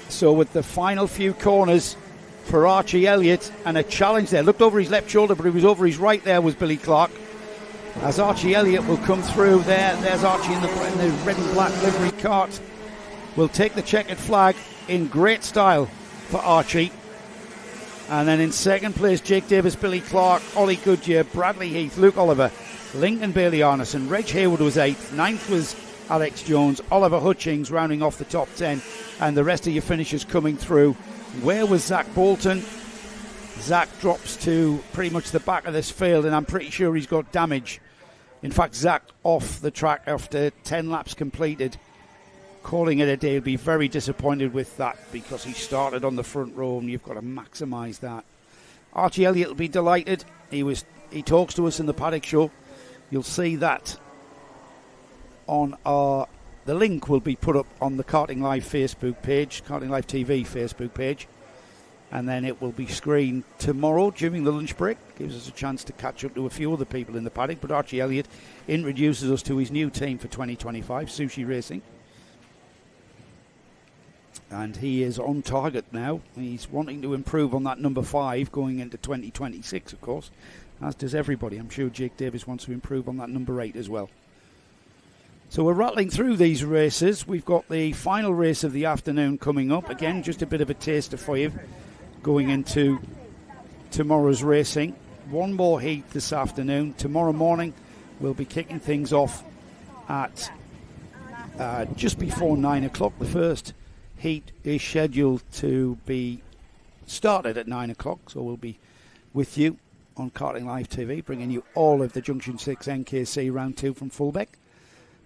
So with the final few corners for Archie Elliott, and a challenge there. Looked over his left shoulder, but he was over his right there was Billy Clark. As Archie Elliott will come through there's Archie in the red and black livery cart. Will take the checkered flag in great style for Archie. And then in second place, Jake Davis, Billy Clark, Ollie Goodyear, Bradley Heath, Luke Oliver, Lincoln Bailey Arneson, Reg Hayward was 8th, 9th was Alex Jones, Oliver Hutchings rounding off the top 10, and the rest of your finishers coming through. Where was Zach Bolton? Zach drops to pretty much the back of this field, and I'm pretty sure he's got damage. In fact, Zach off the track after 10 laps completed, calling it a day. He'll be very disappointed with that because he started on the front row, and you've got to maximise that. Archie Elliott will be delighted. He talks to us in the paddock show. You'll see that on the link will be put up on the Karting Live Facebook page, Karting Live TV Facebook page, and then it will be screened tomorrow during the lunch break. Gives us a chance to catch up to a few other people in the paddock, but Archie Elliott introduces us to his new team for 2025, Sushi Racing. And he is on target now. He's wanting to improve on that number 5 going into 2026, of course, as does everybody. I'm sure Jake Davis wants to improve on that number 8 as well. So we're rattling through these races. We've got the final race of the afternoon coming up. Again, just a bit of a taster for you going into tomorrow's racing. One more heat this afternoon. Tomorrow morning we'll be kicking things off at just before 9 o'clock. The first heat is scheduled to be started at 9 o'clock, so we'll be with you on Karting Live TV, bringing you all of the Junction 6 NKC Round 2 from Fulbeck,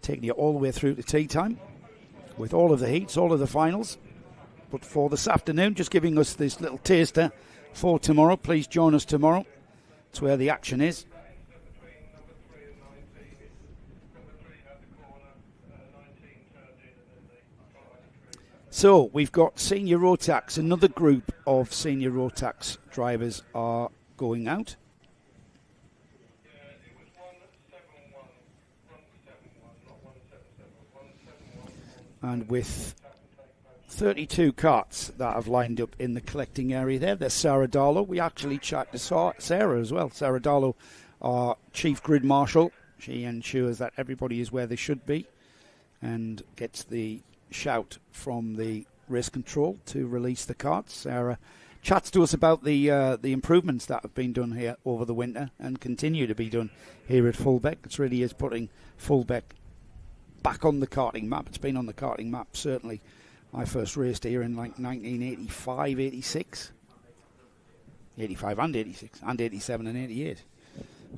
taking you all the way through to tea time with all of the heats, all of the finals. But for this afternoon, just giving us this little taster for tomorrow. Please join us tomorrow. It's where the action is. So we've got Senior Rotax. Another group of Senior Rotax drivers are going out. And with 32 carts that have lined up in the collecting area there, there's Sarah Darlow. We actually chat to Sarah as well. Sarah Darlow, our Chief Grid Marshal. She ensures that everybody is where they should be and gets the shout from the race control to release the carts. Sarah chats to us about the improvements that have been done here over the winter and continue to be done here at Fulbeck. It really is putting Fulbeck back on the karting map. It's been on the karting map, certainly. I first raced here in like 1985, 86. 85 and 86, and 87 and 88.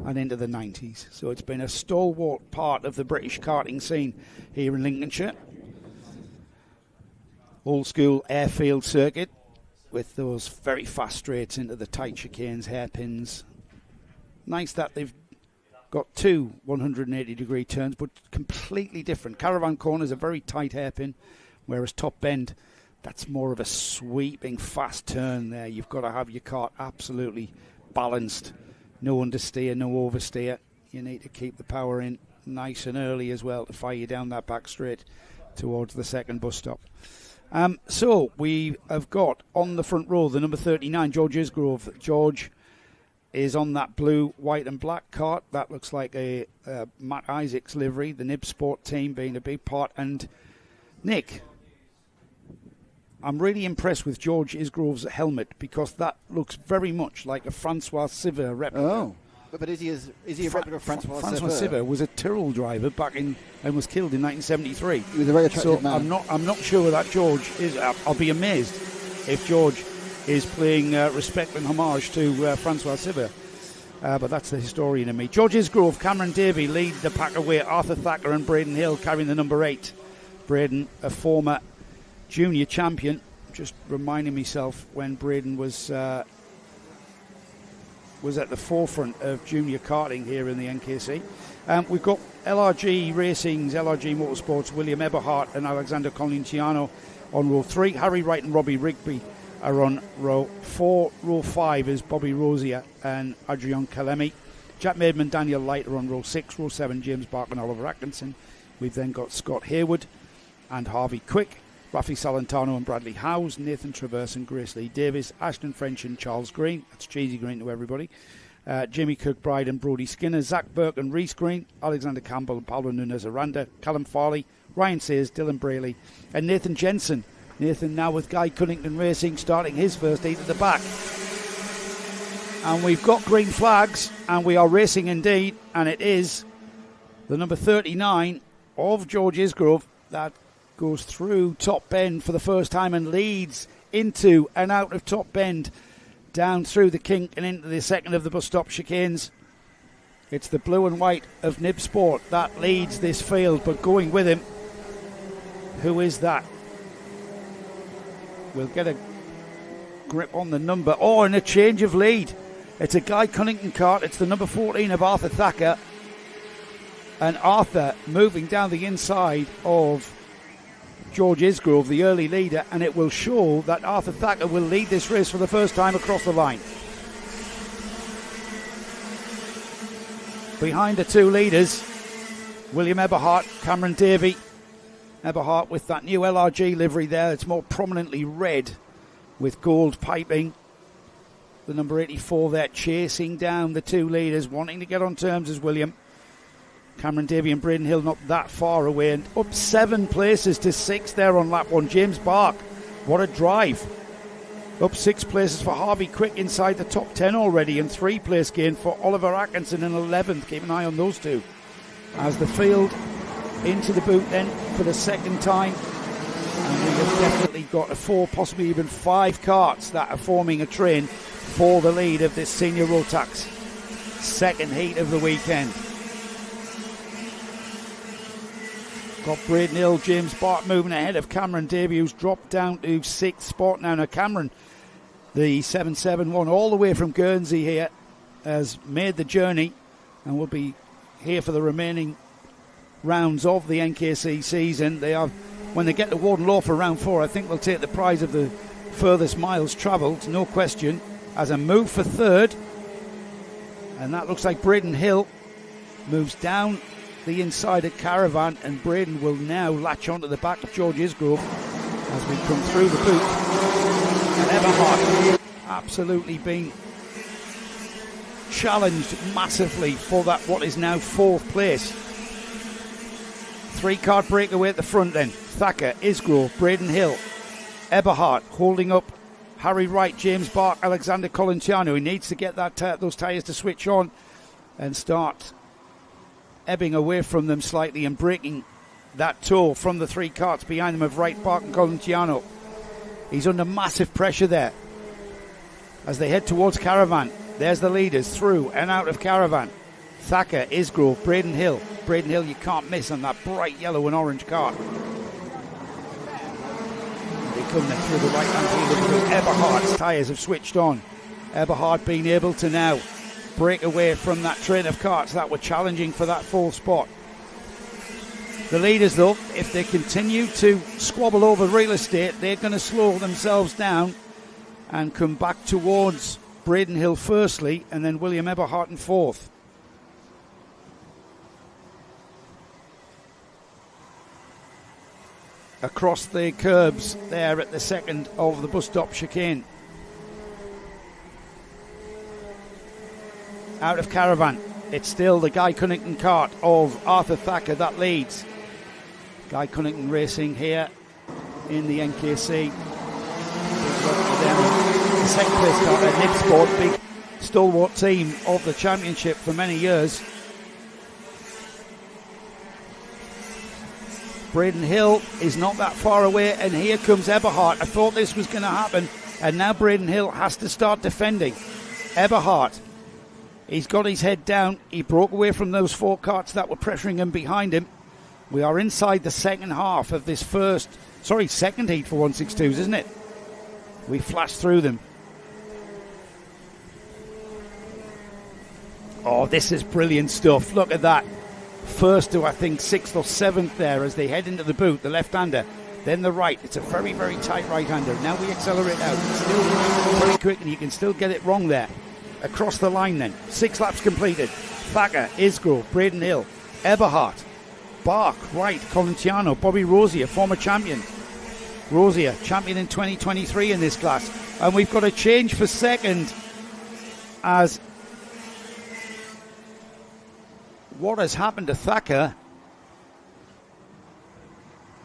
And into the 90s. So it's been a stalwart part of the British karting scene here in Lincolnshire. Old school airfield circuit with those very fast straights into the tight chicanes, hairpins. Nice that they've got 2 180-degree turns, but completely different. Caravan corner is a very tight hairpin, whereas Top Bend, that's more of a sweeping, fast turn there. You've got to have your cart absolutely balanced. No understeer, no oversteer. You need to keep the power in nice and early as well to fire you down that back straight towards the second bus stop. So we have got on the front row the number 39, George Isgrove. George is on that blue, white and black cart. That looks like a Matt Isaacs livery, the Nib Sport team being a big part. And Nick, I'm really impressed with George Isgrove's helmet because that looks very much like a Francois Siver replica. Oh, but is he a replica of Francois Siver? Francois Siver was a Tyrrell driver back in and was killed in 1973. He was a very attractive man. I'm not sure that George is. I'll be amazed if George is playing respect and homage to Francois Sivert. But that's the historian in me. George Isgrove, Cameron Davey lead the pack away. Arthur Thacker and Braden Hill carrying the number 8. Braden, a former junior champion. Just reminding myself when Braden was at the forefront of junior karting here in the NKC. We've got LRG Racing's, LRG Motorsports, William Eberhardt and Alexander Colinciano on row 3. Harry Wright and Robbie Rigby are on row 4. Row 5 is Bobby Rosier and Adrian Kalemi. Jack Maidman, Daniel Light are on row 6. Row 7, James Bark and Oliver Atkinson. We've then got Scott Hayward and Harvey Quick, Rafi Salentano and Bradley Howes, Nathan Traverse and Grace Lee Davis, Ashton French and Charles Green. That's cheesy green to everybody. Jamie Kirkbride and Brodie Skinner, Zach Burke and Reese Green, Alexander Campbell and Pablo Nunez Aranda, Callum Farley, Ryan Sayers, Dylan Braley and Nathan Jensen. Nathan now with Guy Cunnington Racing starting his first heat at the back. And we've got green flags and we are racing indeed, and it is the number 39 of George Isgrove that goes through Top Bend for the first time and leads into and out of Top Bend, down through the kink and into the second of the bus stop chicanes. It's the blue and white of Nib Sport that leads this field, but going with him, who is that? We'll get a grip on the number. Oh, and a change of lead. It's a Guy Cunnington kart. It's the number 14 of Arthur Thacker. And Arthur moving down the inside of George Isgrove, the early leader, and it will show that Arthur Thacker will lead this race for the first time across the line. Behind the two leaders, William Eberhardt, Cameron Davey. Eberhardt with that new LRG livery there. It's more prominently red with gold piping. The number 84 there chasing down the two leaders, wanting to get on terms as William. Cameron Davey and Braden Hill not that far away, and up 7 places to 6 there on lap 1. James Bark, what a drive. Up 6 places for Harvey Quick inside the top 10 already, and 3 place gain for Oliver Atkinson in 11th. Keep an eye on those two. As the field into the boot then for the second time, and we have definitely got 4, possibly even 5 karts that are forming a train for the lead of this senior Rotax second heat of the weekend. Got Braden Hill, James Bark moving ahead of Cameron Davey, who's dropped down to 6th spot now. Now Cameron, the 771, all the way from Guernsey here, has made the journey and will be here for the remaining rounds of the NKC season. They are, when they get to Warden Law for round 4, I think they'll take the prize of the furthest miles travelled, no question, as a move for 3rd. And that looks like Braden Hill moves down the inside of Caravan, and Braden will now latch onto the back of George Isgrove as we come through the boot. And Eberhardt absolutely been challenged massively for that what is now 4th place. 3-card breakaway at the front then. Thacker, Isgrove, Braden Hill, Eberhardt holding up Harry Wright, James Bark, Alexander Colinciano. He needs to get that those tyres to switch on and start ebbing away from them slightly and breaking that toe from the 3 karts behind them of Wright, Bark and Colinciano. He's under massive pressure there as they head towards Caravan. There's the leaders through and out of Caravan. Thacker, Isgrove, Braden Hill. Braden Hill you can't miss on that bright yellow and orange kart. They come then through the right-hand field of the field. Eberhardt's tyres have switched on. Eberhardt being able to now break away from that train of karts that were challenging for that 4th spot. The leaders, though, if they continue to squabble over real estate, they're going to slow themselves down and come back towards Braden Hill firstly, and then William Eberhardt in 4th. Across the curbs there at the second of the bus stop chicane. Out of Caravan, it's still the Guy Cunnington kart of Arthur Thacker that leads. Guy Cunnington Racing here in the NKC. The second place kart at Nib Sport, big stalwart team of the championship for many years. Braden Hill is not that far away, and here comes Eberhardt. I thought this was going to happen, and now Braden Hill has to start defending. Eberhardt, he's got his head down. He broke away from those 4 carts that were pressuring him behind him. We are inside the second half of this second heat for 162s, isn't it? We flashed through them. Oh, this is brilliant stuff. Look at that. First to, I think, 6th or 7th there as they head into the boot, the left-hander. Then the right. It's a very, very tight right-hander. Now we accelerate out. It's still very quick, and you can still get it wrong there. Across the line then. 6 laps completed. Thacker, Isgrove, Braden Hill, Eberhardt, Bark, Wright, Colentiano, Bobby Rosier, former champion. Rosier, champion in 2023 in this class. And we've got a change for second as what has happened to Thacker.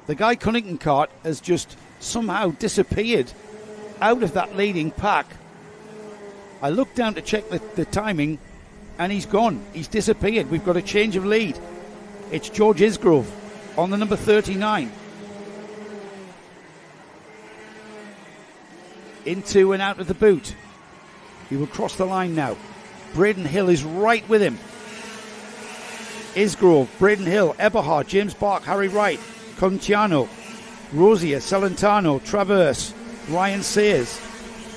The Guy Cunnington kart has just somehow disappeared out of that leading pack. I looked down to check the timing, and he's gone. He's disappeared. We've got a change of lead. It's George Isgrove on the number 39. Into and out of the boot. He will cross the line now. Braden Hill is right with him. Isgrove, Braden Hill, Eberhard, James Bark, Harry Wright, Contiano, Rosier, Celentano, Traverse, Ryan Sayers.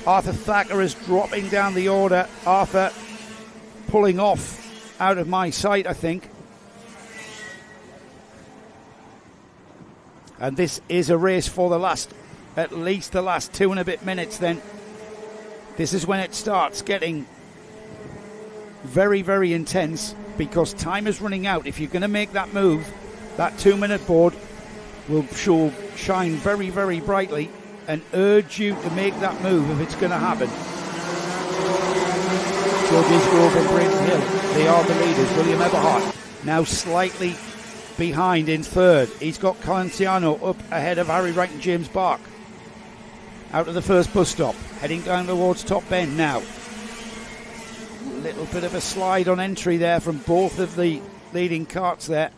Arthur Thacker is dropping down the order. Arthur pulling off out of my sight, I think. And this is a race for at least the last 2 and a bit minutes then. This is when it starts getting very, very intense because time is running out. If you're going to make that move, that 2-minute board will shine very, very brightly and urge you to make that move if it's going to happen. George Isgrove and Braden Hill, they are the leaders. William Eberhardt now slightly behind in third. He's got Colentiano up ahead of Harry Wright and James Bark. Out of the first bus stop, heading down towards Top Bend now. A little bit of a slide on entry there from both of the leading carts there.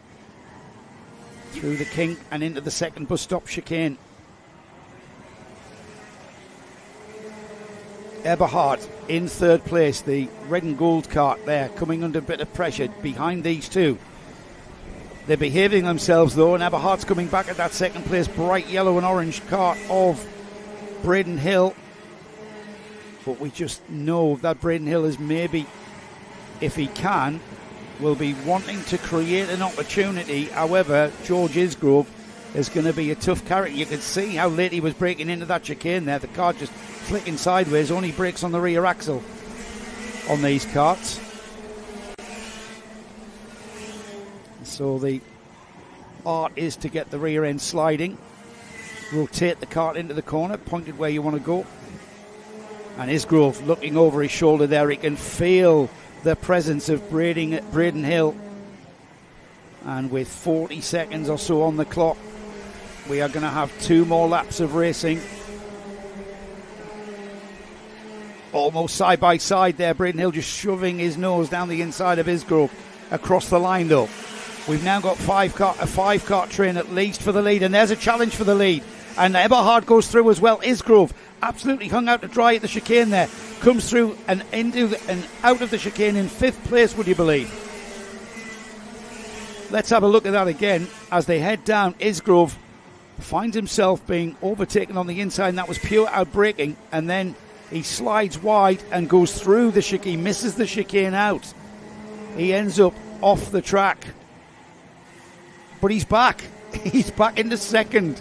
Through the kink and into the second bus stop chicane. Eberhardt in third place, the red and gold cart there, coming under a bit of pressure behind these two. They're behaving themselves though, and Eberhardt's coming back at that second place bright yellow and orange cart of Braden Hill. But we just know that Braden Hill is maybe, if he can, will be wanting to create an opportunity. However, George Isgrove is going to be a tough character. You can see how late he was breaking into that chicane there. The car just flicking sideways, only brakes on the rear axle on these carts. So the art is to get the rear end sliding, rotate the cart into the corner, pointed where you want to go. And Isgrove looking over his shoulder there, he can feel the presence of Braden Hill. And with 40 seconds or so on the clock, we are going to have 2 more laps of racing. Almost side by side there, Braden Hill just shoving his nose down the inside of Isgrove across the line though. We've now got a 5-cart train at least for the lead, and there's a challenge for the lead. And Eberhard goes through as well. Isgrove absolutely hung out to dry at the chicane there. Comes through and into and out of the chicane in 5th place, would you believe? Let's have a look at that again as they head down. Isgrove finds himself being overtaken on the inside, and that was pure outbraking. And then he slides wide and goes through the chicane, misses the chicane out. He ends up off the track. But he's back. He's back into second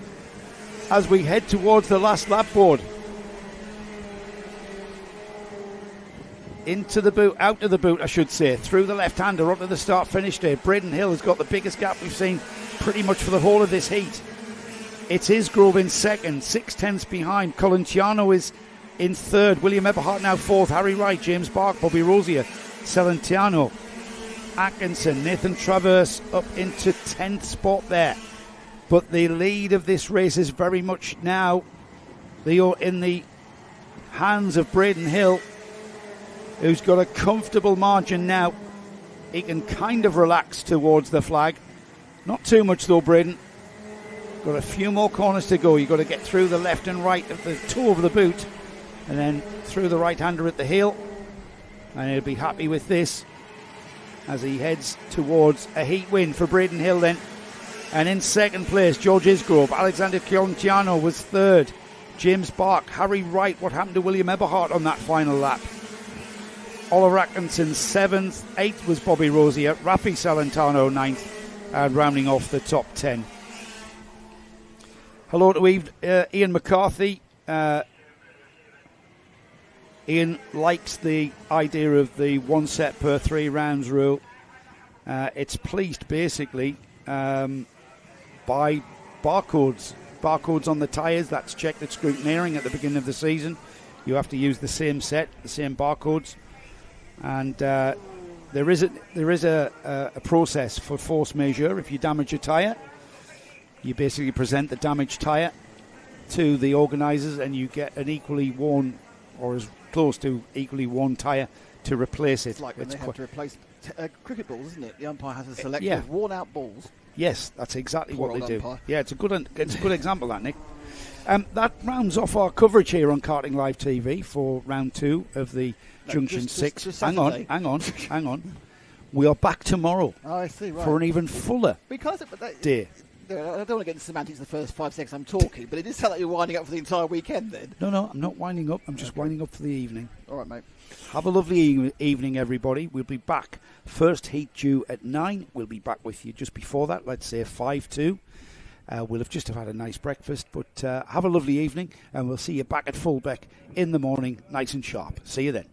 as we head towards the last lap board. Into the boot, out of the boot, I should say, through the left-hander onto the start-finish day. Braden Hill has got the biggest gap we've seen pretty much for the whole of this heat. It's Isgrove in second, 6/10 behind. Colentiano is in third. William Eberhardt now fourth. Harry Wright, James Bark, Bobby Rosier, Celentano, Atkinson, Nathan Traverse up into 10th spot there. But the lead of this race is very much now in the hands of Braden Hill, who's got a comfortable margin now. He can kind of relax towards the flag. Not too much though, Braden. Got a few more corners to go. You've got to get through the left and right of the toe of the boot, and then through the right-hander at the heel. And he'll be happy with this as he heads towards a heat win for Braden Hill then. And in second place, George Isgrove. Alexander Chiantiano was third. James Bark, Harry Wright. What happened to William Eberhardt on that final lap? Oliver Atkinson seventh. Eighth was Bobby Rosier. Rafi Salentano ninth. And rounding off the top 10. Hello to Ian McCarthy. Ian likes the idea of the one set per 3 rounds rule. It's policed basically by barcodes on the tyres. That's checked at scrutineering at the beginning of the season. You have to use the same set, the same barcodes, and there is a process for force majeure. If you damage a tyre, you basically present the damaged tyre to the organisers, and you get an equally worn, or as close to equally worn tyre to replace it. It's like when they have to replace cricket balls, isn't it? The umpire has a selection of worn-out balls. Yes, that's exactly Poor what they do. umpire. Yeah, it's a good example, that, Nick. That rounds off our coverage here on Karting Live TV for round 2 of the Junction 6. Just hang on. We are back tomorrow. Oh, I see, right. For an even fuller day. I don't want to get into semantics the first 5 seconds I'm talking, but it does sound like you're winding up for the entire weekend then. No, I'm not winding up. I'm just winding up for the evening. All right, mate. Have a lovely evening, everybody. We'll be back. First heat due at 9. We'll be back with you just before that, let's say 5-2. We'll have just had a nice breakfast, but have a lovely evening, and we'll see you back at Fulbeck in the morning, nice and sharp. See you then.